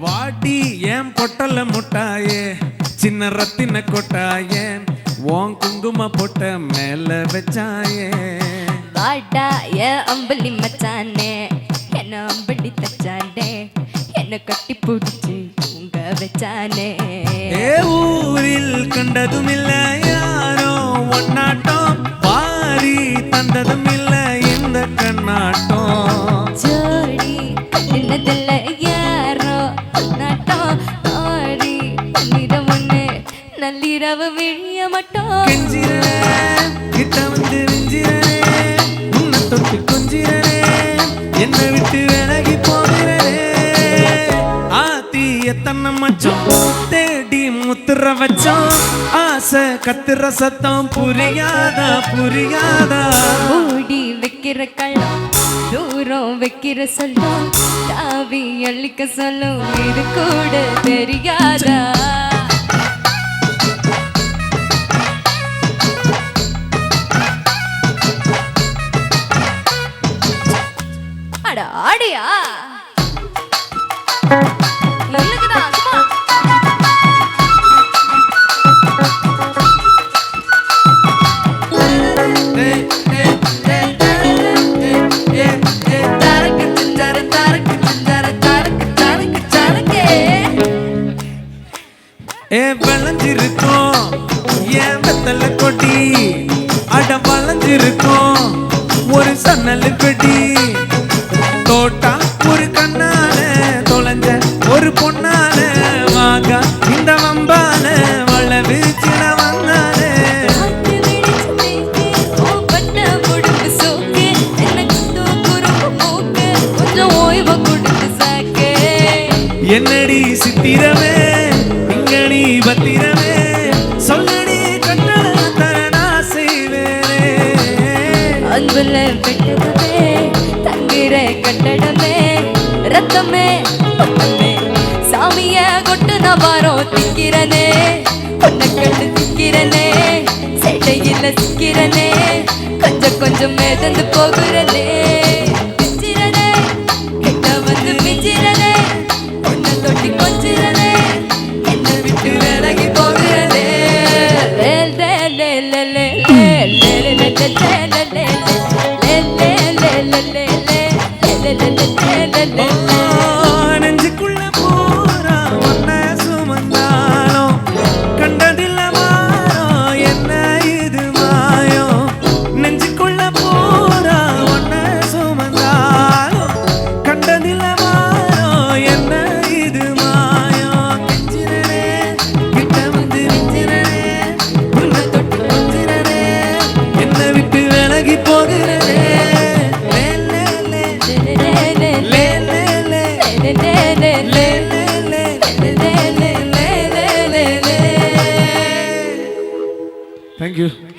வாடி ஏன் பொட்டல முட்டாயே சின்ன ரத்தின கொட்டாயே உன் குங்கும போட்ட மேல வச்சாயே வாடா ஏன் அம்பளி மச்சானே என்ன அம்பளி தச்சானே என்ன கட்டி பிடிச்சி தூங்க வச்சானே ஊரில் கண்டதும் இல்ல யாரோ ஒன்னாட்டம் பாரி தந்ததும் இல்ல இந்த கண்ணாட்டம் ஜோடி கட்டினதில்ல யாரோ ஒன்னாட்டம் பாரி பண்ணிடம் ஒண்ணு நள்ளிரவு விழிய மட்டும் கெஞ்சிரே கிட்ட வந்து நெஞ்சிரே உன்னை தொட்டு கொஞ்சிரே என்னை விட்டு விலகி போகிறே ஆத்தி எத்தனை மச்சம் தேடி முத்துற வச்சோம் ஆசை கத்துற சத்தம் புரியாதா புரியாதா ஓடி வைக்கிற கள்ளம் தூரம் வைக்கிற சொல்லும் தாவி அள்ளிக்க சொல்லும் இது கூட தெரியாதா அட ஆடியா நல்லதுதான் விளைஞ்சிருக்கோம் ஏன் வெத்தல கொடி அட வளைஞ்சிருக்கோம் ஒரு சன்னல் பெட்டி தோட்டா ஒரு கண்ணால தொலைஞ்ச ஒரு பொண்ணால வாகா இந்த வம்பால வளவு சில வந்தாலே என்னடி சித்திரமே இங்கடி பத்திரமே சொல்லடி கட்டணத்தனா செய்வேனே அன்புல பெட்டதமே தங்கிற கட்டடமே ரத்தமே பொன்னமே சாமிய கொட்டு நான் பாரோ திக்கிறனே பொண்ணை கண்டு திக்கிறனே சேட்டையில சிக்கிறனே கொஞ்சம் கொஞ்சம் மேதந்து போகிறனே பிஞ்சிரனே கிட்ட வந்து பிஞ்சிரனே பொண்ணை தொட்டி கொஞ்சிரனே என்னை விட்டு விலகி போகிறனே நெஞ்சுக்குள்ள பூரா ஒன்ன சுமந்தாலும் கண்டதில்ல மாயம் என்ன இது மாயம் நெஞ்சுக்குள்ள பூரா ஒன்ன சுமந்தாலும் கண்டதில்ல மாயம் என்ன இது மாயம் கெஞ்சிரனே கிட்ட வந்து மிஞ்சிரனே உன்னை தொட்டு கொஞ்சிரனே என்னை விட்டு விலகி போகிறனே Thank you.